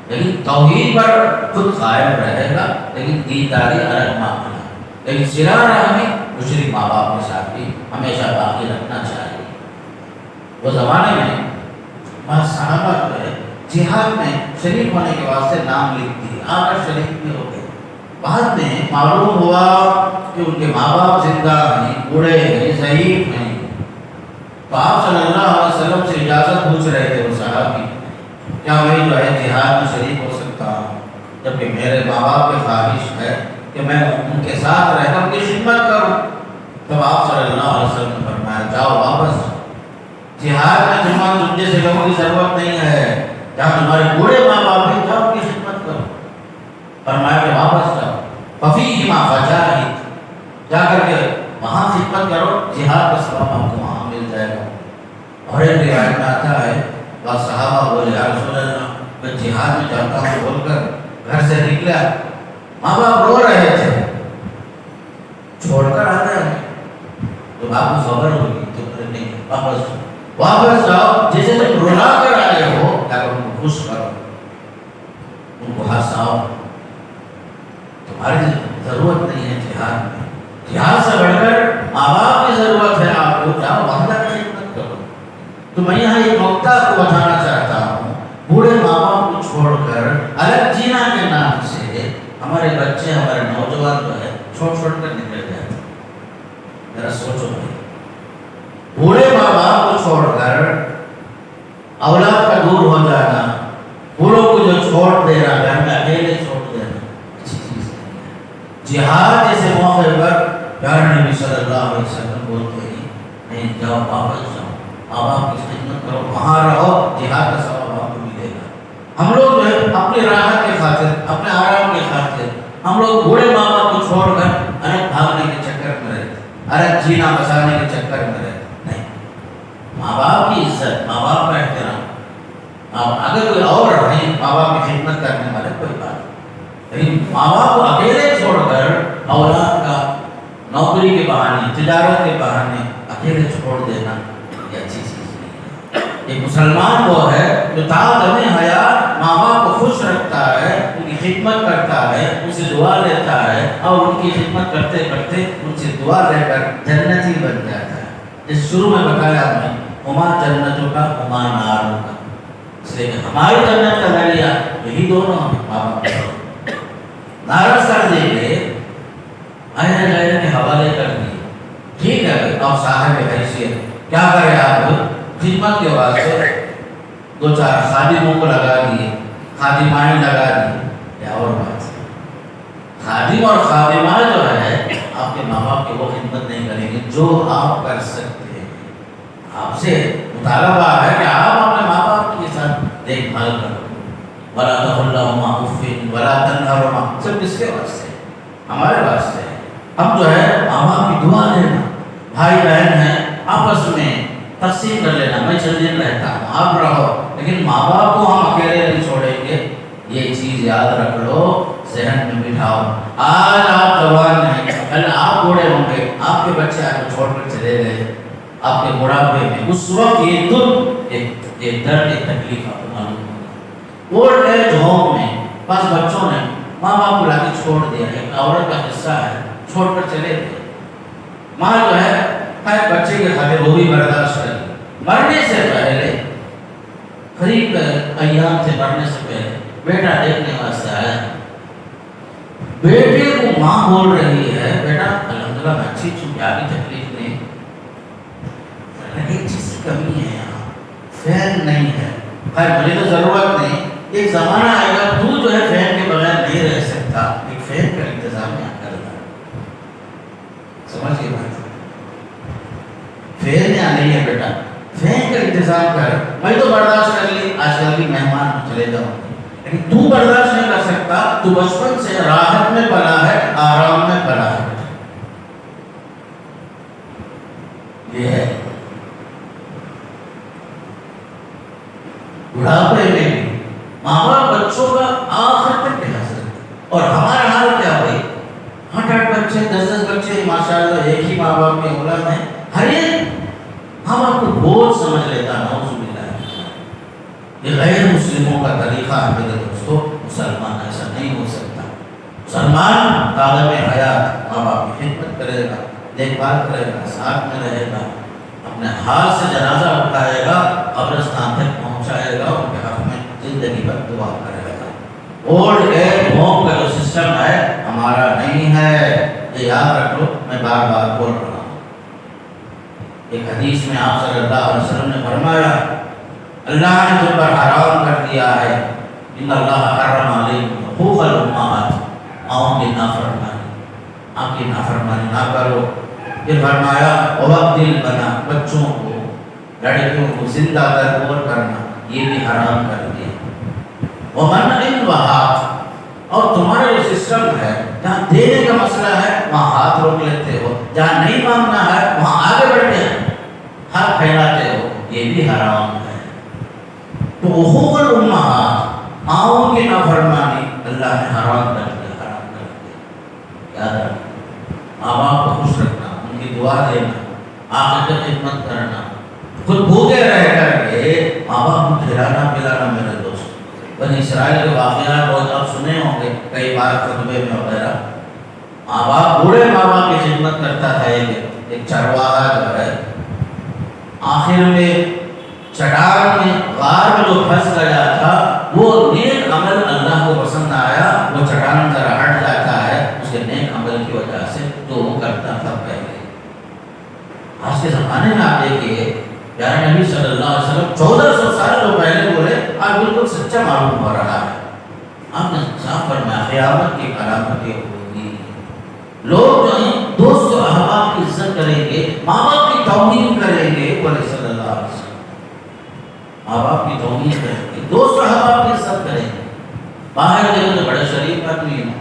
A: لیکن توحید پر خود قائم رہے گا، لیکن دینداری الگ معاملہ ہے۔ لیکن صلہ رحمی مشرک ماں باپ کے ساتھ بھی ہمیشہ باقی رکھنا چاہیے۔ وہ زمانے میں بعض صحابہ جو ہے جہاد میں شریک ہونے کے واسطے نام لکھ دیے، آ کر شریک بھی ہو گئے۔ بعد میں معلوم ہوا کہ ان کے ماں باپ زندہ ہیں، بوڑھے ہیں، ضعیف ہیں، تو آپ صلی اللہ علیہ وسلم سے اجازت پوچھ رہے تھے وہ صحابی، کیا میں جو ہے جہاد میں شریک ہو سکتا ہوں، جبکہ میرے ماں باپ کی خواہش ہے کہ میں ان کے ساتھ رہ کر ان کی خدمت کروں۔ تب آپ صلی اللہ علیہ وسلم نے فرمایا جاؤ واپس جاؤ، جہاد میں تم جیسے لوگوں کی ضرورت نہیں ہے، جہاں تمہارے بوڑھے ماں باپ ہیں جاؤ ان کی خدمت کرو۔ فرمایا کہ واپس جاؤ، ففیہما فجاہد، جا کر کے وہاں خدمت کرو، جہاد کا ثواب آپ کو وہاں مل جائے گا۔ اور ایک روایت میں آتا ہے بعض صحابہ بولے یا رسول اللہ میں جہاد میں جاتا ہوں بول کر گھر سے نکلا، ماں باپ رو رہے تھے، چھوڑ کر آ گئے، تو آپ کو خبر ہوگی تو نہیں واپس جاؤ، جیسے تم رولا کر آئے ہو جا کر ان کو خوش کرو، ان کو ہنساؤ۔ تمہاری ضرورت نہیں ہے جہاد میں، جہاد سے بڑھ کر ماں باپ کی ضرورت ہے، آپ کو جاؤ وہاں جا کر خدمت کرو۔ تو میں یہاں ایک نقطہ کو بتانا چاہتا ہوں، بوڑھے ماں باپ کو چھوڑ کر الگ جینا کے نام سے ہمارے بچے، ہمارے نوجوان جو ہے چھوڑ کر نکل جاتے ہیں۔ ذرا سوچو بھائی، بوڑھے ماں باپ کو چھوڑ کر اولاد کا دور ہو جانا، بوڑھوں کو جو چھوڑ دینا، گھر میں اکیلے چھوڑ دینا، اچھی چیز نہیں ہے۔ جہاد جیسے موقع پر پیارے نبی صلی اللہ علیہ وسلم بولتے ہیں نہیں جاؤ واپس جاؤ، ماں باپ کی خدمت کرو، وہاں رہو، جہاد کا ثواب آپ کو ملے گا۔ ہم لوگ جو ہے اپنی راحت کے خاطر، اپنے آرام کے خاطر ہم لوگ بوڑھے ماں باپ کو چھوڑ کر الگ بھاگنے کے چکر میں رہتے، الگ جینا بسانے کے چکر میں رہتے۔ نہیں، ماں باپ کی عزت، ماں باپ کا احترام، اگر کوئی اور رہے ماں باپ کی خدمت کرنے والے کوئی بات نہیں، لیکن ماں باپ کو اکیلے چھوڑ کر اولاد کا نوکری کے بہانے تجارت کے بہانے اکیلے چھوڑ دینا یہ اچھی چیز نہیں ہے۔ ایک مسلمان وہ ہے جو تادم حیات ماں باپ کو خوش رکھتا ہے، ان کی خدمت کرتا ہے، ان سے دعا لیتا ہے اور ان کی خدمت کرتے کرتے ان سے دعا لے کر جنتی بن جاتا ہے۔ جس شروع میں بتایا ہم نے ہما جنتوں کا ہما ناروں کا، اس لیے کہ ہماری جنت کا ذریعہ یہی دونوں ہیں، ماں باپ ناراض کر دیں گے، آئے غیر کے حوالے کر دیے، ٹھیک ہے آپ صاحب حیثیت کیا کرے، آپ خدمت کے واسطے دو چار خادموں کو لگا دیے، خادمائیں لگا دی، یا اور بات ہے۔ خادم اور خادمہ جو ہے آپ کے ماں باپ کی وہ خدمت نہیں کریں گے جو آپ کر سکتے ہیں۔ آپ سے مطالبہ ہے کہ آپ اپنے ماں باپ کے ساتھ دیکھ بھال کرو، وَلَا تَقُل لَّهُمَا اُفٍّ وَلَا تَنْهَرْهُمَا، سب کس کے واسطے ہے؟ ہمارے واسطے ہے۔ ہم جو ہے ماں باپ کی دعا لینا، بھائی بہن ہیں آپس میں تقسیم کر لینا، میں چل دن رہتا ہوں آپ رہو، لیکن ماں باپ کو ہم اکیلے نہیں چھوڑیں گے، یہ چیز یاد رکھ لو، ذہن میں بٹھاؤ۔ آج آپ جوان ہیں، کل آپ بوڑھے ہوں گے، آپ کے بچے آپ کو چھوڑ کر چلے گئے، آپ کے بڑھاپے میں اس وقت یہ دکھ ایک درد ایک تکلیف آپ کو معلوم ہوگا۔ اولڈ ایج ہوم میں بس بچوں نے ماں باپ کو لا کے چھوڑ دیا، ایک عورت کا قصہ ہے، چھوڑ کر چلے گئے، ماں جو ہے ہر بچے کے خاطر وہ بھی برداشت کر مرنے سے پہلے قریب ایام سے مرنے سے پہلے بیٹا دیکھنے واسطے آیا، بیٹے کو ماں بول رہی ہے بیٹا الحمدللہ میں اچھی چھوں، کیا بھی تکلیف نہیں، ایک چیز کی کمی ہے یہاں، فین نہیں ہے، خیر مجھے تو ضرورت نہیں، ایک زمانہ آئے گا تو جو ہے فین کے بغیر نہیں رہ سکتا، ایک فین کا انتظام یہاں کرنا، سمجھ کے بات، فین یہاں نہیں ہے بیٹا، فین کا انتظام کر، میں تو برداشت کر لی، آج کل بھی مہمان چلے جاؤں، لیکن تو برداشت نہیں کر سکتا، تو بچپن سے راحت میں پلا ہے، آرام میں پلا ہے، یہ ہے بڑھاپے میں بھی ماں باپ بچوں کا آخر تک لحاظ رکھتے، اور ہمارا حال کیا بھائی، 8 بچے 10 بچے ماشاءاللہ ایک ہی ماں باپ کے اولاد ہیں، ہر ایک ماں باپ کو بوجھ سمجھ لیتا، نعوذ باللہ، یہ غیر مسلموں کا طریقہ ہے میرے دوستو، مسلمان ایسا نہیں ہو سکتا، مسلمان تادم حیات ماں باپ کی خدمت کرے گا، دیکھ بھال کرے گا، ساتھ میں رہے گا، اپنے ہاتھ سے جنازہ اٹھائے گا، قبرستان تک پہنچائے گا، ان کے حق میں زندگی بھر دعا کرے گا۔ اولڈ ایج ہوم کا جو سسٹم ہے ہمارا نہیں ہے، یہ یاد رکھ لو، میں بار بار بول رہا ہوں۔ ایک حدیث میں آپ صلی اللہ علیہ وسلم نے فرمایا اللہ نے تم پر حرام کر دیا ہے، ان اللہ حرم علیکم حقوق الامہات، ماؤں کی نافرمانی، آپ کی نافرمانی نہ کرو۔ پھر فرمایا وقت دل بنا، بچوں کو لڑکیوں کو زندہ درگور کرنا یہ بھی حرام کر دیا۔ ومنع الوہات، اور تمہارا جو سسٹم ہے جہاں دینے کا مسئلہ ہے وہاں ہاتھ روک لیتے ہو، جہاں نہیں مانگنا ہے وہاں آگے بڑھتے ہیں، ہاتھ پھیلاتے ہو، یہ بھی حرام ہے۔ تو حقوق الامہات، ماؤں کی نافرمانی اللہ نے حرام کر دیا، حرام کر دیا۔ یاد رکھنا، ماں باپ کو خوش رکھنا، ان کی دعا دینا، آخر تک خدمت کرنا، خود بھوکے رہ کر کے ماں باپ کو کھلانا پلانا۔ میرے دوست بنی اسرائیل کے واقعات بہت آپ سنے ہوں گے کئی بار خطبے میں وغیرہ، ماں باپ بوڑھے ماں باپ کی خدمت کرتا تھا، ایک چرواہا جو ہے آخر میں چٹان میں غار میں جو پھنس گیا تھا، وہ نیک عمل اللہ کو پسند آیا، وہ چٹان ذرا ہٹ جاتا ہے اس کے نیک عمل کی وجہ سے جو وہ کرتا تھا پہلے۔ آج کے زمانے میں آپ دیکھیے پیارے نبی صلی اللہ علیہ وسلم 1400 سال جو پہلے بولے آج بالکل سچا معلوم ہو رہا ہے۔ آپ نے صاف فرمایا قیامت کی علامتیں ہوگی، لوگ جو ہیں دوست و احباب کی عزت کریں گے، ماں باپ کی توہین کریں گے، بولے صلی اللہ علیہ وسلم ماں باپ کی توہین کریں گے، دوست و احباب کی عزت کریں گے۔ باہر دیکھو تو بڑے شریف آدمی ہیں،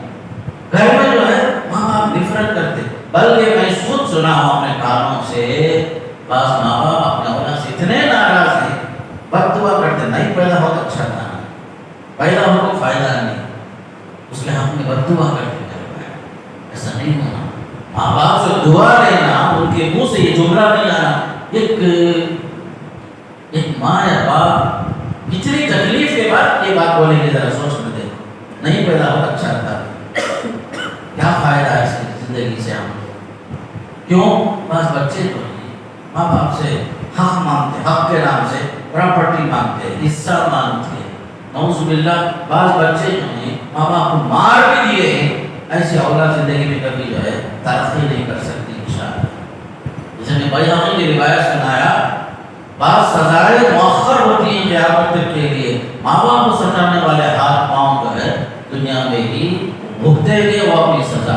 A: گھر میں جو ہے ماں باپ نفرت کرتے، بلکہ میں خود سنا ہوں اپنے کانوں سے، بعض ماں باپ اپنے اولاد سے اتنے ناراض ہیں، بد دعا کرتے، نہیں پیدا ہوتا پیدا ہو کو فائدہ نہیں، اس کے حق میں بد دعا کرتے ہیں، ایسا نہیں ہونا۔ ماں باپ سے دعا لینا، ان کے منہ سے یہ جملہ نہیں آنا، ایک ماں یا باپ کتنی تکلیف کے بعد یہ بات بولیں گے، ذرا سوچ کر دیکھو، نہیں پیدا ہو اچھا تھا، کیا فائدہ ہے اس کی زندگی سے ہم؟ کیوں؟ بس بچے تو نہیں ماں باپ سے حق مانگتے، حق کے نام سے پراپرٹی مانگتے، حصہ مانگتے، نعوذ باللہ۔ بعض بچے جو ہیں ماں باپ کو مار بھی دیے ہیں، ایسی اولاد زندگی میں کبھی جو ہے ترقی نہیں کر سکتی انشاءاللہ۔ جیسے میں بیہقی کی روایت سنایا، بعض سزائیں مؤخر ہوتی ہیں قیامت تک کے لیے، ماں باپ کو ستانے والے ہاتھ پاؤں جو ہے دنیا میں ہی بھگتے گے وہ اپنی سزا،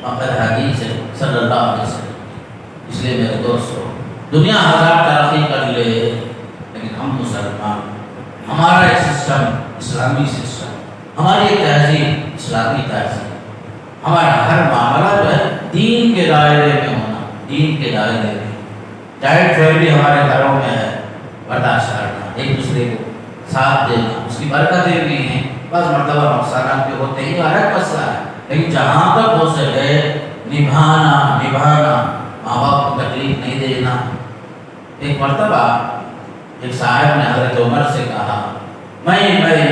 A: فقط حدیث ہے صلی اللہ علیہ وسلم۔ اس لیے میرے دوستو، دنیا ہزار ترقی کر لے لیکن ہم مسلمان، ہمارا ایک سسٹم اسلامی سسٹم، ہماری ایک تہذیب اسلامی تہذیب، ہمارا ہر معاملہ جو ہے دین کے دائرے میں ہونا، دین کے دائرے میں۔ جوائنٹ فیملی ہمارے گھروں میں ہے، برداشت کرنا، ایک دوسرے کو ساتھ دینا، اس کی برکتیں بھی ہیں، بس مرتبہ نقصانات بھی ہوتے ہیں، یہ الگ مسئلہ ہے، لیکن جہاں تک ہو سکے نبھانا، ماں باپ کو تکلیف نہیں دینا۔ ایک مرتبہ ایک صاحب نے حضرت عمر سے کہا، میں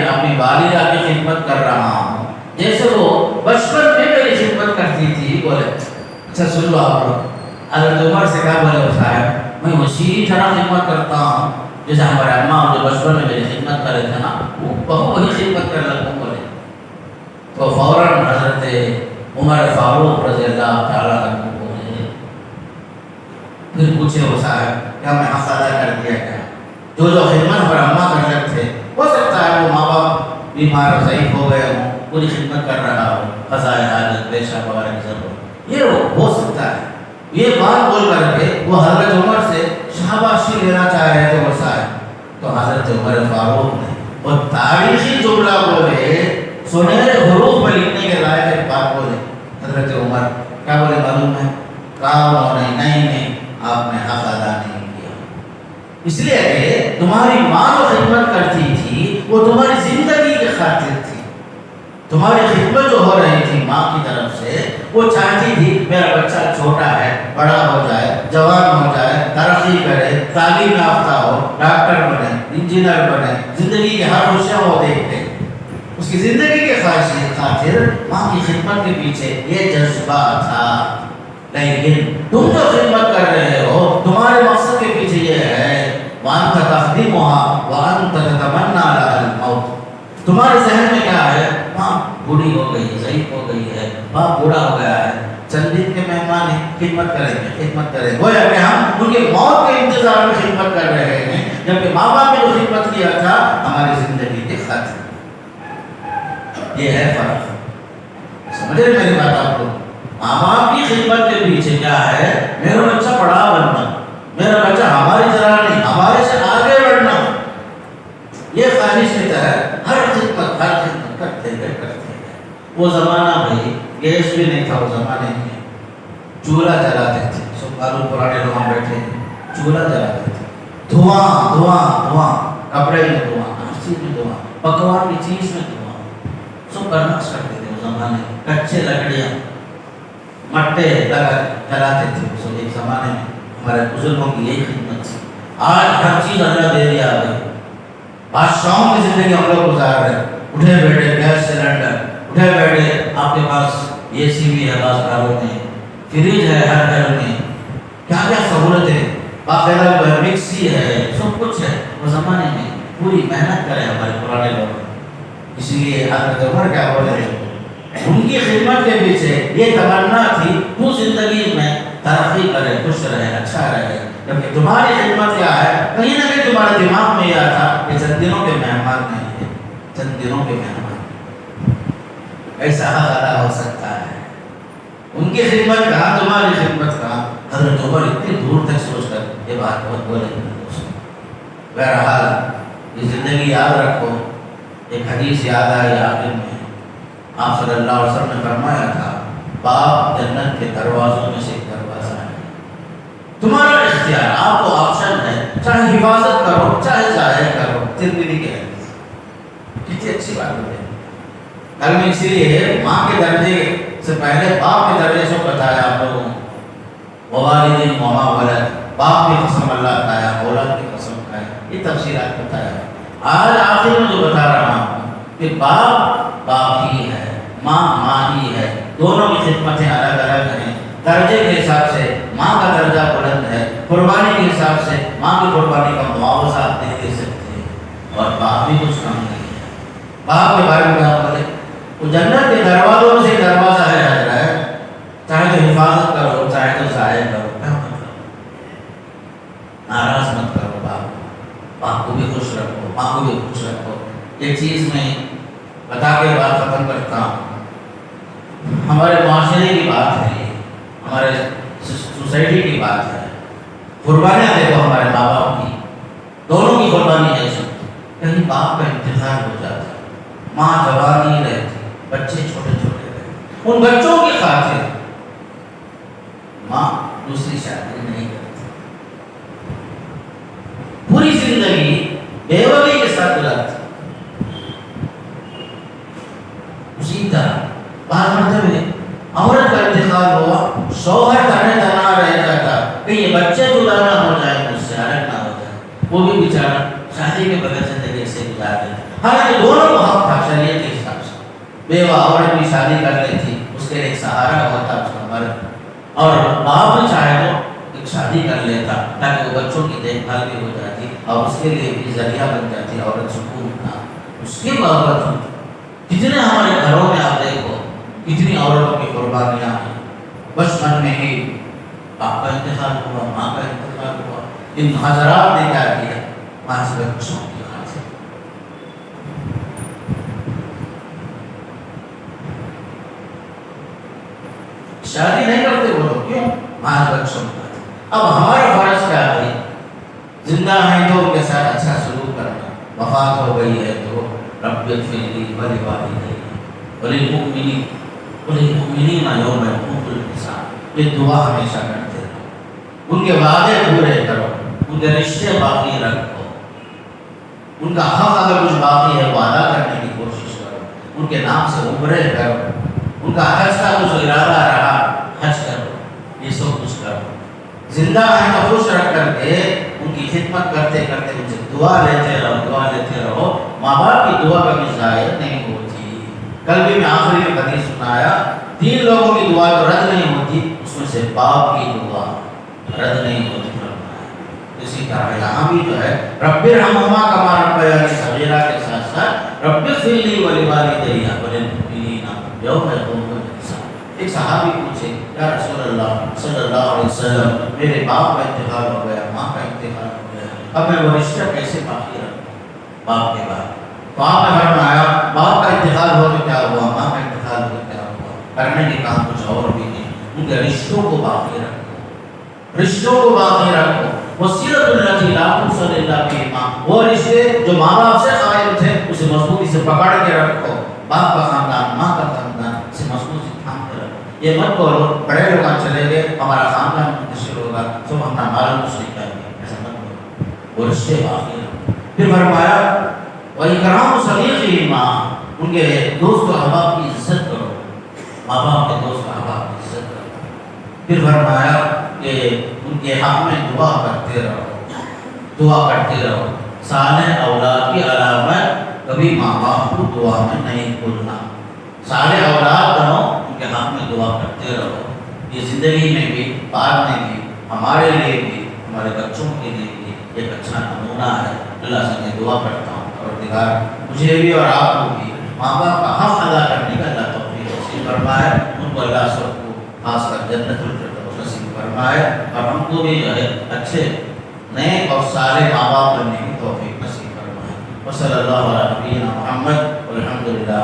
A: اپنی والدہ کی خدمت کر رہا ہوں جیسے وہ بچپن میں میری خدمت کرتی تھی۔ بولے اچھا سن لو آپ لوگ، حضرت عمر سے کہا، بولے وہ صاحب میں اسی طرح خدمت کرتا ہوں جیسے ہمارے اماں جو بچپن میں میری خدمت کر رہے تھے نا، وہ بہو وہی خدمت کر لگوں۔ بولے تو فوراً حضرت عمر فاروق رضی اللہ تعالیٰ عنہ بولے، پھر پوچھے وہ صاحب کیا میں حق ادا کر دیا کیا؟ جو خدمت ہمارے اماں کر رہے تھے، ہو سکتا ہے وہ ماں باپ بیمار اور ضعیف ہو گئے ہوں، پوری خدمت کر رہا ہو، قضائے حاجت، پیشاب وغیرہ کی ضرورت، یہ ہو سکتا ہے۔ یہ بات بول کر کے وہ حضرت عمر سے شاباشی لینا چاہ رہے تھے وہ صاحب، تو حضرت عمر فاروق نے وہ تاریخی جملہ بولے، سنہرے حروف میں لکھنے کے لائق ایک بات بولے۔ حضرت عمر کیا بولے معلوم ہے؟ کہا نہیں آپ نے حق ادا نہیں کیا، اس لیے کہ تمہاری ماں جو خدمت کرتی تھی وہ تمہاری زندگی کی خاطر تھی، تمہاری خدمت جو ہو رہی تھی ماں کی طرف سے، وہ چاہتی تھی میرا بچہ چھوٹا ہے، بڑا ہو جائے، جوان ہو جائے، ترقی کرے، تعلیم یافتہ ہو، ڈاکٹر بنے، انجینئر بنے، زندگی کی ہر خوشیاں وہ دیکھتے، اس کی زندگی کے خاطر ماں کی خدمت کے پیچھے یہ جذبہ تھا۔ لیکن تم جو خدمت کر رہے ہو، تمہارے مقصد کے پیچھے یہ ہے وَأَنْتَ تَخْدِمُهَا وَأَنْتَ تَتَمَنَّى لَهَا الْمَوْتِ، تمہارے ذہن میں کیا ہے؟ ماں بوڑھی ہو گئی، ضعیف ہو گئی ہے، باپ بوڑھا ہو گیا ہے، چند دن کے مہمان ہیں، خدمت کریں گے، گویا کہ ہم ان کے موت کے انتظار میں خدمت کر رہے ہیں، جبکہ ماں باپ نے جو خدمت کیا تھا ہماری زندگی کے خاطر۔ یہ ہے فرق، سمجھے میری بات آپ کو؟ ماں باپ کی خدمت کے پیچھے کیا ہے؟ میرا بچہ بڑا بننا، میرا بچہ ہماری طرح نہیں، ہمارے سے آگے بڑھنا، یہ خواہش کی تحت ہر خدمت کرتے ہیں۔ وہ زمانہ بھائی گیس بھی نہیں تھا، وہ زمانے میں چولہا جلاتے تھے، سب معلوم پرانے لوگ بیٹھے ہیں، چولہا جلاتے تھے، دھواں، کپڑے میں دھواں، ہر چیز میں دھواں، پکوان کی چیز میں دھواں، سب برداشت کرتے تھے وہ زمانے، کچے لکڑیاں مٹے جلاتے تھے، سب ایک زمانے میں ہمارے بزرگوں کی یہی خدمت تھی۔ آج ہر چیز اللہ دے دیا ہے، بادشاہوں کی زندگی ہم لوگ گزار رہے ہیں، اٹھے بیٹھے گیس سلنڈر، اٹھے بیٹھے آپ کے پاس اے سی بھی ہے، بعض گھروں میں فریج ہے، ہر گھر میں کیا کیا سہولتیں، باقاعدہ مکسی ہے، سب کچھ ہے۔ وہ زمانے میں پوری محنت کرے ہمارے پرانے لوگ، اس لیے حضرت عمر کیا بولے، ان کی خدمت کے پیچھے یہ تمنا تھی تو زندگی میں ترقی کرے، خوش رہے، اچھا رہے، جبکہ تمہاری خدمت کیا ہے؟ کہیں نہ کہیں تمہارے دماغ میں یہ تھا کہ چند دنوں کے مہمان نہیں ہے، چند دنوں کے مہمان، ایسا حق ادا ہو سکتا ہے؟ ان کی خدمت کہاں، تمہاری خدمت کہاں؟ حضرت عمر اتنی دور تک سوچ کر یہ بات بہت بولے۔ بہرحال یہ زندگی یاد رکھو، ایک حدیث یاد آئی آخر میں، آپ صلی اللہ علیہ وسلم نے فرمایا تھا باپ جنت کے دروازوں میں سے ایک دروازہ ہے، تمہارا اختیار، آپ کو آپشن ہے، چاہے حفاظت کرو چاہے ضائع کرو۔ ترمذی کے حدیث کتنی اچھی بات ہے. کل میں اسی لیے ماں کے درجے سے پہلے باپ کے درجے سے بتایا آپ لوگوں کو. والدین وما ولد, باپ کی قسم اللہ کھایا, اولاد کی قسم کھایا, یہ تفصیلات بتایا. آج آخر میں جو بتا رہا ہوں کہ باپ باپ ہی ہے, ماں ماں ہی ہے, دونوں کی خدمتیں الگ الگ ہیں. درجے کے حساب سے ماں کا درجہ بلند ہے, قربانی کے حساب سے ماں کی قربانی کا معاوضہ آپ نہیں دے سکتے, اور باپ بھی کچھ کم نہیں ہے. باپ کے بارے میں کیا بولے, وہ جنت کے دروازوں میں سے دروازہ ہے حضرت, چاہے تو حفاظت کرو چاہے تو ضائع کرو, کیا مطلب, ناراض مت کرو باپ کو بھی خوش رکھو, ماں کو بھی خوش رکھو. یہ چیز میں بتا کے بات ختم کرتا ہوں. ہمارے معاشرے کی بات ہے, ہمارے سوسائٹی کی بات ہے. قربانیاں دیکھو ہمارے ماں باپ کی, دونوں کی قربانی ہے. کہیں باپ کا انتقال ہو جاتا, ماں جوان نہیں رہتی, بچے چھوٹے چھوٹے رہتے, ان بچوں کی خاطر ماں دوسری شادی نہیں کرتی, پوری زندگی بیوگی کے ساتھ گزارتی. اسی طرح بعض مرتبہ عورت کا انتقال ہوا, شوہر تنہا رہ جاتا, کہ یہ بچے جدا نہ ہو جائے, مجھ سے الگ نہ ہو جائے, وہ بھی بیچارہ شادی کے بغیر زندگی سے گزار دے. حالانکہ دونوں کو حق تھا شریعت کے حساب سے. بیوہ عورت بھی شادی کر لی تھی, اس کے ایک سہارا ہوتا اس کا مرد, اور باپ بھی چاہے تو ایک شادی کر لیتا تاکہ وہ بچوں کی دیکھ بھال بھی ہو جاتی اور اس کے لیے بھی ذریعہ بن جاتی عورت سکون کا. اس کے باوجود کتنے ہمارے گھروں میں آپ دیکھو کتنی عورتوں کی قربانیاں ہیں. بچپن میں ہی باپ کا انتقال ہوا, ماں کا انتقال ہوا, ان حضرات نے کیا کیا, پانچ بچوں کی خاطر شادی نہیں کرتے وہ لوگ, کیوں, پانچ بچوں کی خاطر. اب ہمارا فرض کیا ہے, زندہ ہیں تو ان کے ساتھ اچھا سلوک کرنا, وفات ہو گئی ہے تو رب اغفر لی ولوالدی وللمؤمنین یوم یقوم الحساب, یہ دعا ہمیشہ کرتے رہو. ان کے وعدے پورے کرو, ان کے رشتے باقی رکھو, ان کا حق اگر کچھ باقی ہے وہ ادا کرنے کی کوشش کرو, ان کے نام سے عمرے کرو, ان کا حج کا کچھ ارادہ رہا حج کرو, یہ سب کچھ کرو. زندہ ہیں تو خوش رکھ کر کے ان کی خدمت کرتے کرتے ان سے دعا لیتے رہو. ماں باپ کی دعا کبھی ضائع نہیں ہوتی. کل بھی میں آخری میں حدیث سنایا, 3 لوگوں کی دعا تو رد نہیں ہوتی, اس میں سے باپ کی دعا رد نہیں ہوتی. اسی طرح یہاں بھی جو ہے رب ارحمہما کما ربیانی صغیرہ کے ساتھ ساتھ رب اغفر لی ولوالدی وللمؤمنین یوم یقوم الحساب. ایک صحابی پوچھے, یا رسول اللہ صلی اللہ علیہ وسلم, میرے باپ کا انتقال ہو گیا, ماں کا انتقال ہو گیا, اب میں وہ رشتہ کیسے باقی رکھوں باپ کے بعد. تو آپ نے فرمایا باپ کا انتقال ہو تو کیا ہوا, ماں کا انتقال ہو تو کیا ہوا, کرنے کے کام کچھ اور بھی نہیں. ان کے رشتوں کو باقی رکھو, رشتوں کو باقی رکھو. وصیت التي لا توصل الا بهما, وہ رشتے جو ماں باپ سے قائم تھے اسے مضبوطی سے پکڑ کے رکھو. باپ کا خاندان, ماں کا خاندان, اسے مضبوطی سے تھام کے رکھو. یہ مت بولو بڑے لوگ چلے گئے ہمارا خاندان منتشر ہوگا سب ہمارا مال مشرک کریں گے, ایسا مت بولو. وہ رشتے باقی رکھو. پھر فرمایا وَإِكْرَامُ صَدِيقِهِمَا, ان کے دوست و احباب کی عزت کرو, ماں باپ کے دوست و احباب کی عزت کرو. پھر فرمایا کہ ان کے حق میں دعا کرتے رہو. صالح اولاد کی علامت کبھی ماں باپ کو دعا میں نہیں بھولنا. صالح اولاد بنو, ان کے حق میں دعا کرتے رہو. یہ زندگی میں بھی, بعد میں بھی, ہمارے لیے بھی, ہمارے بچوں کے لیے بھی ایک اچھا نمونہ ہے. اللہ سے میں دعا کرتا ہوں پروردگار مجھے بھی اور آپ کو بھی ماں باپ کا حق ادا کرنے کا اللہ توفیق نصیب فرمائے. ان کو اللہ سب کو خاص کر جنت الفردوس نصیب فرمائے, اور ہم کو بھی جو ہے اچھے نیک اور صالح ماں باپ بننے کی توفیق نصیب فرمائے. وصلی اللہ علیہ نبینا محمد والحمد للہ.